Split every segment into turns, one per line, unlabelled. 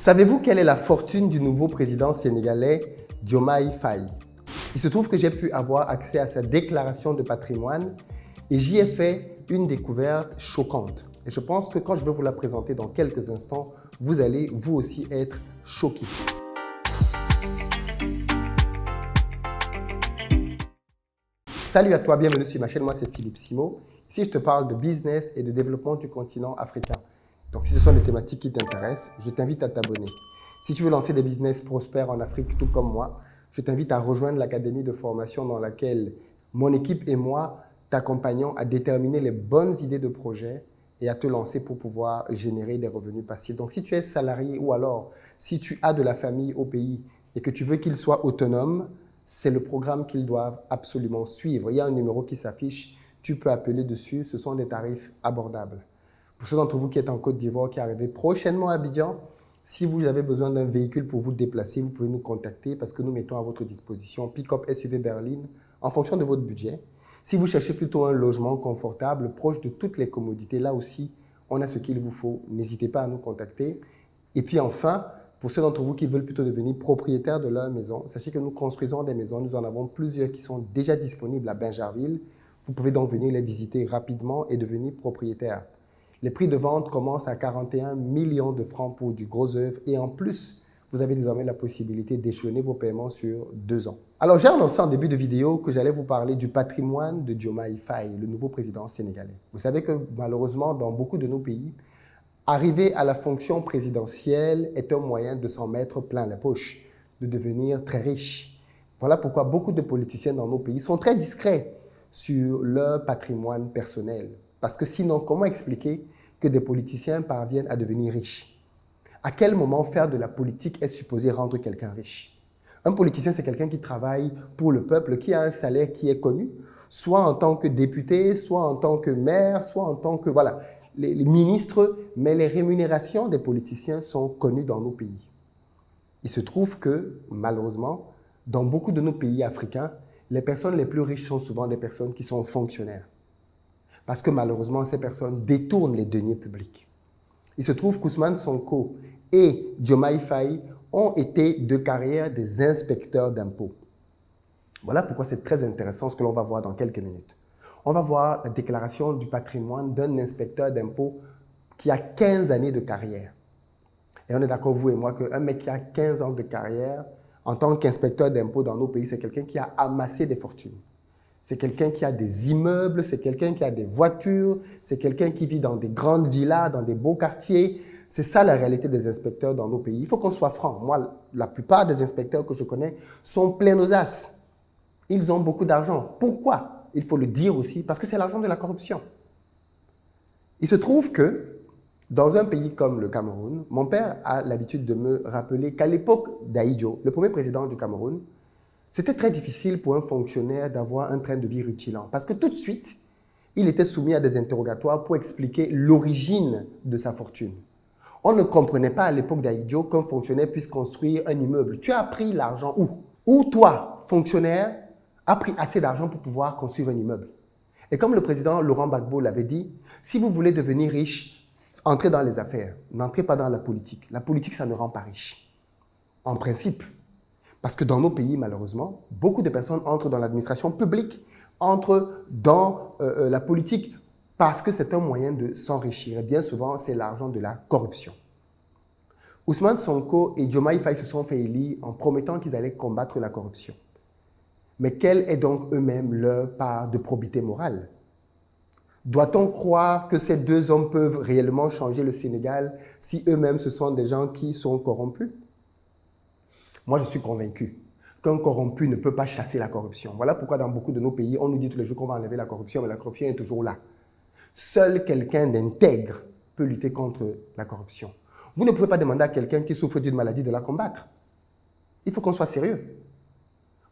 Savez-vous quelle est la fortune du nouveau président sénégalais Diomaye Faye? Il se trouve que j'ai pu avoir accès à sa déclaration de patrimoine et j'y ai fait une découverte choquante. Et je pense que quand je vais vous la présenter dans quelques instants, vous allez vous aussi être choqués. Salut à toi, bienvenue sur ma chaîne, moi c'est Philippe Simo. Ici je te parle de business et de développement du continent africain. Donc si ce sont des thématiques qui t'intéressent, je t'invite à t'abonner. Si tu veux lancer des business prospères en Afrique tout comme moi, je t'invite à rejoindre l'académie de formation dans laquelle mon équipe et moi t'accompagnons à déterminer les bonnes idées de projet et à te lancer pour pouvoir générer des revenus passifs. Donc si tu es salarié ou alors si tu as de la famille au pays et que tu veux qu'ils soient autonomes, c'est le programme qu'ils doivent absolument suivre. Il y a un numéro qui s'affiche, tu peux appeler dessus, ce sont des tarifs abordables. Pour ceux d'entre vous qui êtes en Côte d'Ivoire, qui arrivez prochainement à Abidjan, si vous avez besoin d'un véhicule pour vous déplacer, vous pouvez nous contacter parce que nous mettons à votre disposition pick-up SUV berline en fonction de votre budget. Si vous cherchez plutôt un logement confortable, proche de toutes les commodités, là aussi, on a ce qu'il vous faut. N'hésitez pas à nous contacter. Et puis enfin, pour ceux d'entre vous qui veulent plutôt devenir propriétaires de leur maison, sachez que nous construisons des maisons. Nous en avons plusieurs qui sont déjà disponibles à Binjarville. Vous pouvez donc venir les visiter rapidement et devenir propriétaire. Les prix de vente commencent à 41 millions de francs pour du gros œuvre et en plus, vous avez désormais la possibilité d'échelonner vos paiements sur 2 ans. Alors, j'ai annoncé en début de vidéo que j'allais vous parler du patrimoine de Diomaye Faye, le nouveau président sénégalais. Vous savez que malheureusement, dans beaucoup de nos pays, arriver à la fonction présidentielle est un moyen de s'en mettre plein les poches, de devenir très riche. Voilà pourquoi beaucoup de politiciens dans nos pays sont très discrets sur leur patrimoine personnel. Parce que sinon, comment expliquer que des politiciens parviennent à devenir riches? À quel moment faire de la politique est supposé rendre quelqu'un riche? Un politicien, c'est quelqu'un qui travaille pour le peuple, qui a un salaire qui est connu, soit en tant que député, soit en tant que maire, soit en tant que, voilà, les ministres, mais les rémunérations des politiciens sont connues dans nos pays. Il se trouve que, malheureusement, dans beaucoup de nos pays africains, les personnes les plus riches sont souvent des personnes qui sont fonctionnaires. Parce que malheureusement, ces personnes détournent les deniers publics. Il se trouve qu'Ousmane Sonko et Diomaye Faye ont été de carrière des inspecteurs d'impôts. Voilà pourquoi c'est très intéressant ce que l'on va voir dans quelques minutes. On va voir la déclaration du patrimoine d'un inspecteur d'impôts qui a 15 années de carrière. Et on est d'accord, vous et moi, qu'un mec qui a 15 ans de carrière, en tant qu'inspecteur d'impôts dans nos pays, c'est quelqu'un qui a amassé des fortunes. C'est quelqu'un qui a des immeubles, c'est quelqu'un qui a des voitures, c'est quelqu'un qui vit dans des grandes villas, dans des beaux quartiers. C'est ça la réalité des inspecteurs dans nos pays. Il faut qu'on soit franc. Moi, la plupart des inspecteurs que je connais sont pleins aux as. Ils ont beaucoup d'argent. Pourquoi? Il faut le dire aussi, parce que c'est l'argent de la corruption. Il se trouve que dans un pays comme le Cameroun, mon père a l'habitude de me rappeler qu'à l'époque d'Ahidjo, le premier président du Cameroun, c'était très difficile pour un fonctionnaire d'avoir un train de vie rutilant parce que tout de suite, il était soumis à des interrogatoires pour expliquer l'origine de sa fortune. On ne comprenait pas à l'époque d'Ahidjo qu'un fonctionnaire puisse construire un immeuble. Tu as pris l'argent où? Où toi, fonctionnaire, as pris assez d'argent pour pouvoir construire un immeuble? Et comme le président Laurent Gbagbo l'avait dit, si vous voulez devenir riche, entrez dans les affaires, n'entrez pas dans la politique. La politique, ça ne rend pas riche. En principe. Parce que dans nos pays, malheureusement, beaucoup de personnes entrent dans l'administration publique, entrent dans la politique parce que c'est un moyen de s'enrichir. Et bien souvent, c'est l'argent de la corruption. Ousmane Sonko et Diomaye Faye se sont fait élire en promettant qu'ils allaient combattre la corruption. Mais quelle est donc eux-mêmes leur part de probité morale? Doit-on croire que ces deux hommes peuvent réellement changer le Sénégal si eux-mêmes ce sont des gens qui sont corrompus? Moi, je suis convaincu qu'un corrompu ne peut pas chasser la corruption. Voilà pourquoi dans beaucoup de nos pays, on nous dit tous les jours qu'on va enlever la corruption, mais la corruption est toujours là. Seul quelqu'un d'intègre peut lutter contre la corruption. Vous ne pouvez pas demander à quelqu'un qui souffre d'une maladie de la combattre. Il faut qu'on soit sérieux.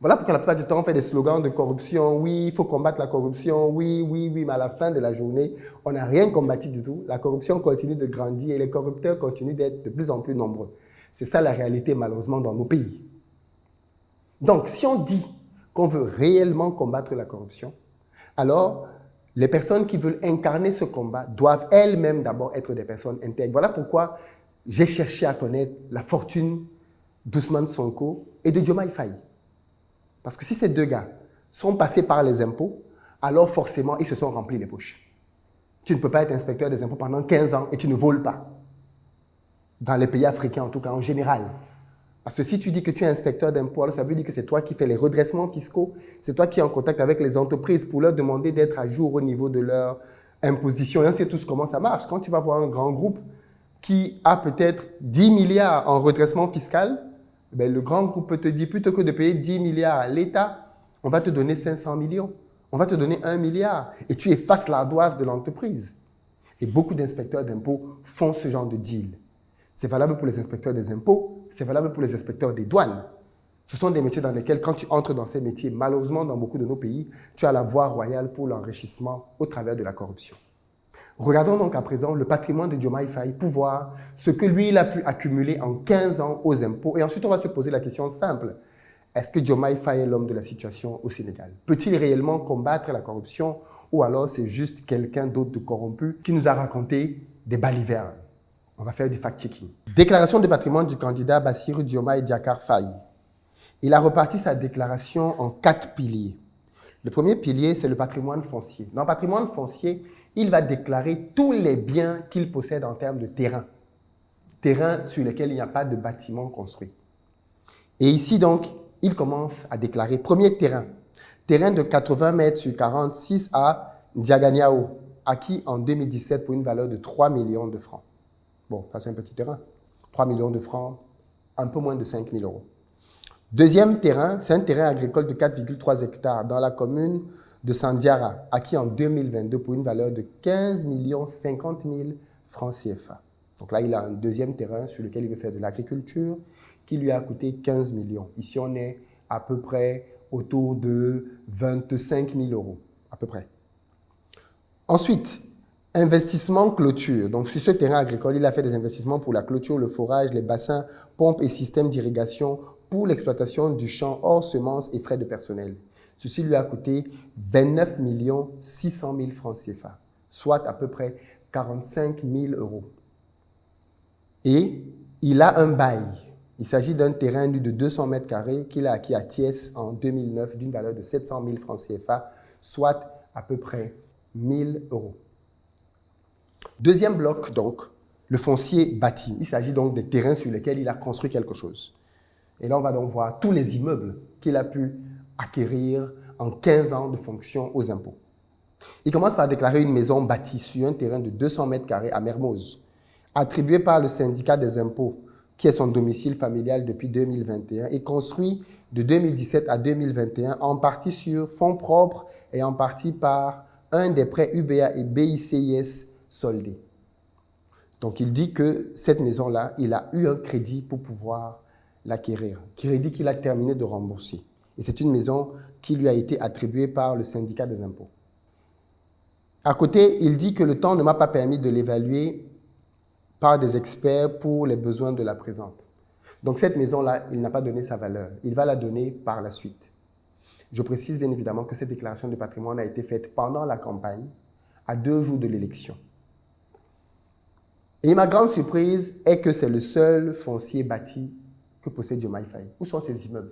Voilà pourquoi la plupart du temps, on fait des slogans de corruption. Oui, il faut combattre la corruption. Oui, oui, oui, mais à la fin de la journée, on n'a rien combattu du tout. La corruption continue de grandir et les corrupteurs continuent d'être de plus en plus nombreux. C'est ça la réalité, malheureusement, dans nos pays. Donc, si on dit qu'on veut réellement combattre la corruption, alors les personnes qui veulent incarner ce combat doivent elles-mêmes d'abord être des personnes intègres. Voilà pourquoi j'ai cherché à connaître la fortune d'Ousmane Sonko et de Diomaye Faye. Parce que si ces deux gars sont passés par les impôts, alors forcément, ils se sont remplis les poches. Tu ne peux pas être inspecteur des impôts pendant 15 ans et tu ne voles pas. Dans les pays africains, en tout cas, en général. Parce que si tu dis que tu es inspecteur d'impôts, alors ça veut dire que c'est toi qui fais les redressements fiscaux, c'est toi qui es en contact avec les entreprises pour leur demander d'être à jour au niveau de leur imposition. Et on sait tous comment ça marche. Quand tu vas voir un grand groupe qui a peut-être 10 milliards en redressement fiscal, ben le grand groupe peut te dire, plutôt que de payer 10 milliards à l'État, on va te donner 500 millions. On va te donner 1 milliard. Et tu effaces l'ardoise de l'entreprise. Et beaucoup d'inspecteurs d'impôts font ce genre de deal. C'est valable pour les inspecteurs des impôts, c'est valable pour les inspecteurs des douanes. Ce sont des métiers dans lesquels, quand tu entres dans ces métiers, malheureusement, dans beaucoup de nos pays, tu as la voie royale pour l'enrichissement au travers de la corruption. Regardons donc à présent le patrimoine de Diomaye Faye pour voir ce que lui, il a pu accumuler en 15 ans aux impôts. Et ensuite, on va se poser la question simple. Est-ce que Diomaye Faye est l'homme de la situation au Sénégal? Peut-il réellement combattre la corruption ou alors c'est juste quelqu'un d'autre de corrompu qui nous a raconté des balivernes? On va faire du fact-checking. Déclaration de patrimoine du candidat Bassirou Diomaye Diakhar Faye. Il a reparti sa déclaration en 4 piliers. Le premier pilier, c'est le patrimoine foncier. Dans le patrimoine foncier, il va déclarer tous les biens qu'il possède en termes de terrain. Terrain sur lesquels il n'y a pas de bâtiment construit. Et ici, donc, il commence à déclarer premier terrain. Terrain de 80 mètres sur 46 à Diaganiao, acquis en 2017 pour une valeur de 3 millions de francs. Bon, ça c'est un petit terrain. 3 millions de francs, un peu moins de 5 000 euros. Deuxième terrain, c'est un terrain agricole de 4,3 hectares dans la commune de Sandiara, acquis en 2022 pour une valeur de 15 50 000 francs CFA. Donc là, il a un deuxième terrain sur lequel il veut faire de l'agriculture qui lui a coûté 15 millions. Ici, on est à peu près autour de 25 000 euros, à peu près. Ensuite, investissement clôture. Donc, sur ce terrain agricole, il a fait des investissements pour la clôture, le forage, les bassins, pompes et systèmes d'irrigation pour l'exploitation du champ hors semences et frais de personnel. Ceci lui a coûté 29 600 000 francs CFA, soit à peu près 45 000 euros. Et il a un bail. Il s'agit d'un terrain de 200 mètres carrés qu'il a acquis à Thiès en 2009 d'une valeur de 700 000 francs CFA, soit à peu près 1 000 euros. Deuxième bloc, donc, le foncier bâti. Il s'agit donc des terrains sur lesquels il a construit quelque chose. Et là, on va donc voir tous les immeubles qu'il a pu acquérir en 15 ans de fonction aux impôts. Il commence par déclarer une maison bâtie sur un terrain de 200 mètres carrés à Mermoz, attribuée par le syndicat des impôts, qui est son domicile familial depuis 2021, et construit de 2017 à 2021 en partie sur fonds propres et en partie par un des prêts UBA et BICIS soldés. Donc il dit que cette maison-là, il a eu un crédit pour pouvoir l'acquérir, crédit qu'il a terminé de rembourser. Et c'est une maison qui lui a été attribuée par le syndicat des impôts. À côté, il dit que le temps ne m'a pas permis de l'évaluer par des experts pour les besoins de la présente. Donc cette maison-là, il n'a pas donné sa valeur. Il va la donner par la suite. Je précise bien évidemment que cette déclaration de patrimoine a été faite pendant la campagne, à 2 jours de l'élection. Et ma grande surprise est que c'est le seul foncier bâti que possède Diomaye Faye. Où sont ces immeubles?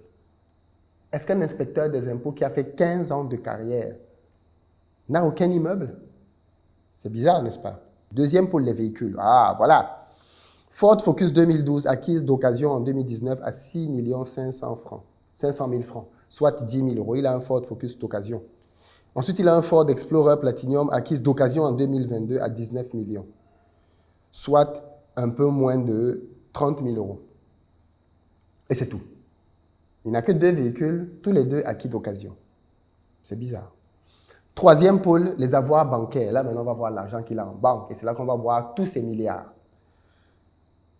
Est-ce qu'un inspecteur des impôts qui a fait 15 ans de carrière n'a aucun immeuble? C'est bizarre, n'est-ce pas? Deuxième pôle, les véhicules. Ah, voilà. Ford Focus 2012, acquise d'occasion en 2019 à 6 500 000 francs, soit 10 000 euros. Il a un Ford Focus d'occasion. Ensuite, il a un Ford Explorer Platinum, acquise d'occasion en 2022 à 19 millions, soit un peu moins de 30 000 euros. Et c'est tout. Il n'a que 2 véhicules, tous les 2 acquis d'occasion. C'est bizarre. Troisième pôle, les avoirs bancaires. Là, maintenant, on va voir l'argent qu'il a en banque. Et c'est là qu'on va voir tous ces milliards.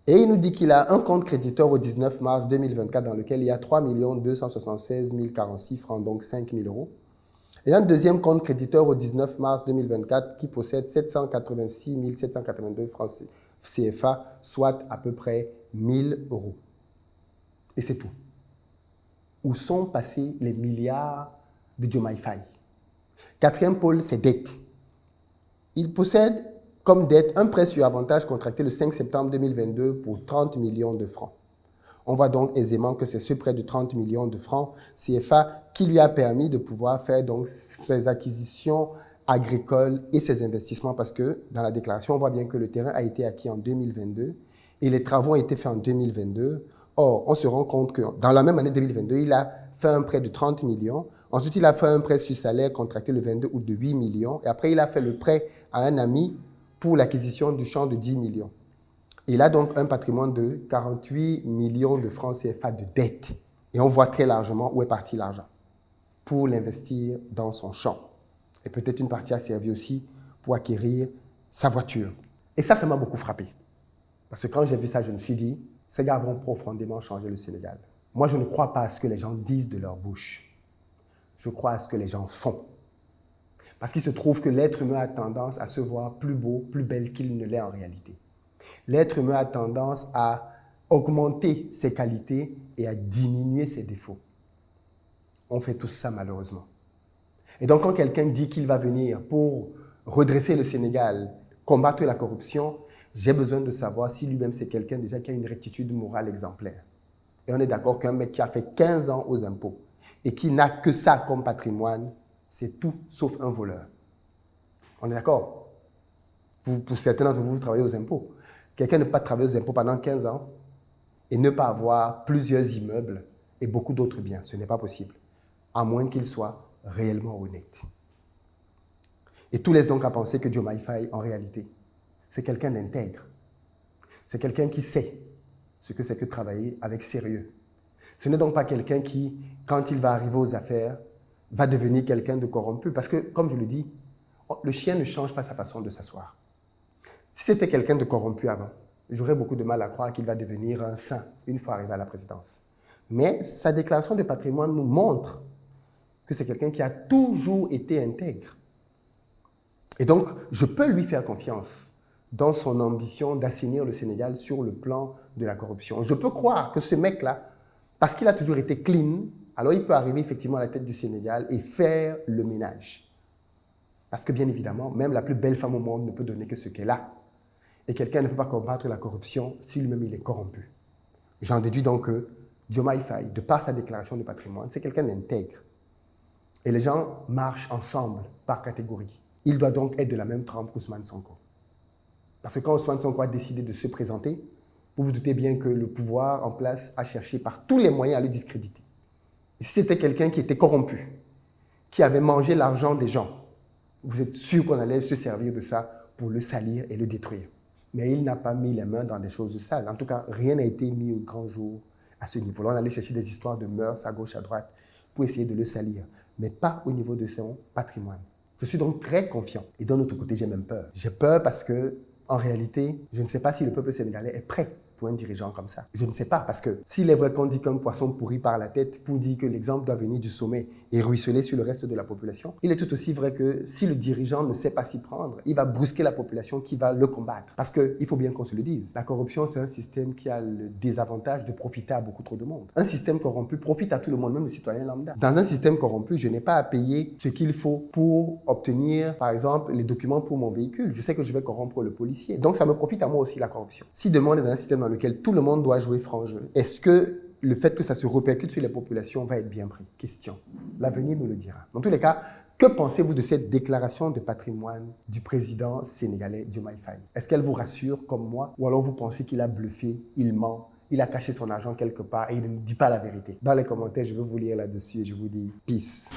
Et il nous dit qu'il a un compte créditeur au 19 mars 2024 dans lequel il y a 3 276 046 francs, donc 5 000 euros. Et un deuxième compte créditeur au 19 mars 2024 qui possède 786 782 francs CFA, soit à peu près 1 000 euros. Et c'est tout. Où sont passés les milliards de Diomaye Faye? Quatrième pôle, c'est dette. Il possède comme dette un prêt sur avantage contracté le 5 septembre 2022 pour 30 millions de francs. On voit donc aisément que c'est ce prêt de 30 millions de francs CFA qui lui a permis de pouvoir faire donc ses acquisitions agricoles et ses investissements parce que dans la déclaration, on voit bien que le terrain a été acquis en 2022 et les travaux ont été faits en 2022. Or, on se rend compte que dans la même année 2022, il a fait un prêt de 30 millions. Ensuite, il a fait un prêt sur salaire contracté le 22 août de 8 millions. Et après, il a fait le prêt à un ami pour l'acquisition du champ de 10 millions. Il a donc un patrimoine de 48 millions de francs CFA de dette. Et on voit très largement où est parti l'argent pour l'investir dans son champ. Et peut-être une partie a servi aussi pour acquérir sa voiture. Et ça m'a beaucoup frappé. Parce que quand j'ai vu ça, je me suis dit, ces gars vont profondément changer le Sénégal. Moi, je ne crois pas à ce que les gens disent de leur bouche. Je crois à ce que les gens font. Parce qu'il se trouve que l'être humain a tendance à se voir plus beau, plus belle qu'il ne l'est en réalité. L'être humain a tendance à augmenter ses qualités et à diminuer ses défauts. On fait tout ça malheureusement. Et donc quand quelqu'un dit qu'il va venir pour redresser le Sénégal, combattre la corruption, j'ai besoin de savoir si lui-même c'est quelqu'un déjà qui a une rectitude morale exemplaire. Et on est d'accord qu'un mec qui a fait 15 ans aux impôts et qui n'a que ça comme patrimoine, c'est tout sauf un voleur. On est d'accord? Pour certains d'entre vous, vous travaillez aux impôts. Quelqu'un ne peut pas travailler aux impôts pendant 15 ans et ne pas avoir plusieurs immeubles et beaucoup d'autres biens. Ce n'est pas possible, à moins qu'il soit réellement honnête. Et tout laisse donc à penser que Diomaye Faye, en réalité, c'est quelqu'un d'intègre. C'est quelqu'un qui sait ce que c'est que travailler avec sérieux. Ce n'est donc pas quelqu'un qui, quand il va arriver aux affaires, va devenir quelqu'un de corrompu. Parce que, comme je le dis, le chien ne change pas sa façon de s'asseoir. Si c'était quelqu'un de corrompu avant, j'aurais beaucoup de mal à croire qu'il va devenir un saint une fois arrivé à la présidence. Mais sa déclaration de patrimoine nous montre que c'est quelqu'un qui a toujours été intègre. Et donc, je peux lui faire confiance dans son ambition d'assainir le Sénégal sur le plan de la corruption. Je peux croire que ce mec-là, parce qu'il a toujours été clean, alors il peut arriver effectivement à la tête du Sénégal et faire le ménage. Parce que bien évidemment, même la plus belle femme au monde ne peut donner que ce qu'elle a. Et quelqu'un ne peut pas combattre la corruption si lui-même il est corrompu. J'en déduis donc que Diomaye Faye, de par sa déclaration de patrimoine, c'est quelqu'un d'intègre. Et les gens marchent ensemble par catégorie. Il doit donc être de la même trempe qu'Ousmane Sonko. Parce que quand Ousmane Sonko a décidé de se présenter, vous vous doutez bien que le pouvoir en place a cherché par tous les moyens à le discréditer. Et si c'était quelqu'un qui était corrompu, qui avait mangé l'argent des gens, vous êtes sûr qu'on allait se servir de ça pour le salir et le détruire. Mais il n'a pas mis les mains dans des choses sales. En tout cas, rien n'a été mis au grand jour à ce niveau-là. On allait chercher des histoires de mœurs à gauche, à droite pour essayer de le salir, mais pas au niveau de son patrimoine. Je suis donc très confiant. Et d'un autre côté, j'ai même peur. J'ai peur parce que, en réalité, je ne sais pas si le peuple sénégalais est prêt pour un dirigeant comme ça. Je ne sais pas, parce que s'il est vrai qu'on dit qu'un poisson pourrit par la tête pour dire que l'exemple doit venir du sommet et ruisseler sur le reste de la population, il est tout aussi vrai que si le dirigeant ne sait pas s'y prendre, il va brusquer la population qui va le combattre. Parce qu'il faut bien qu'on se le dise, la corruption, c'est un système qui a le désavantage de profiter à beaucoup trop de monde. Un système corrompu profite à tout le monde, même le citoyen lambda. Dans un système corrompu, je n'ai pas à payer ce qu'il faut pour obtenir, par exemple, les documents pour mon véhicule. Je sais que je vais corrompre le policier. Donc, ça me profite à moi aussi, la corruption. Si demain, on est dans un système dans lequel tout le monde doit jouer franc jeu, est-ce que le fait que ça se répercute sur les populations va être bien pris? Question. L'avenir nous le dira. Dans tous les cas, que pensez-vous de cette déclaration de patrimoine du président sénégalais Diomaye Faye? Est-ce qu'elle vous rassure comme moi? Ou alors vous pensez qu'il a bluffé, il ment, il a caché son argent quelque part et il ne dit pas la vérité? Dans les commentaires, je vais vous lire là-dessus et je vous dis peace.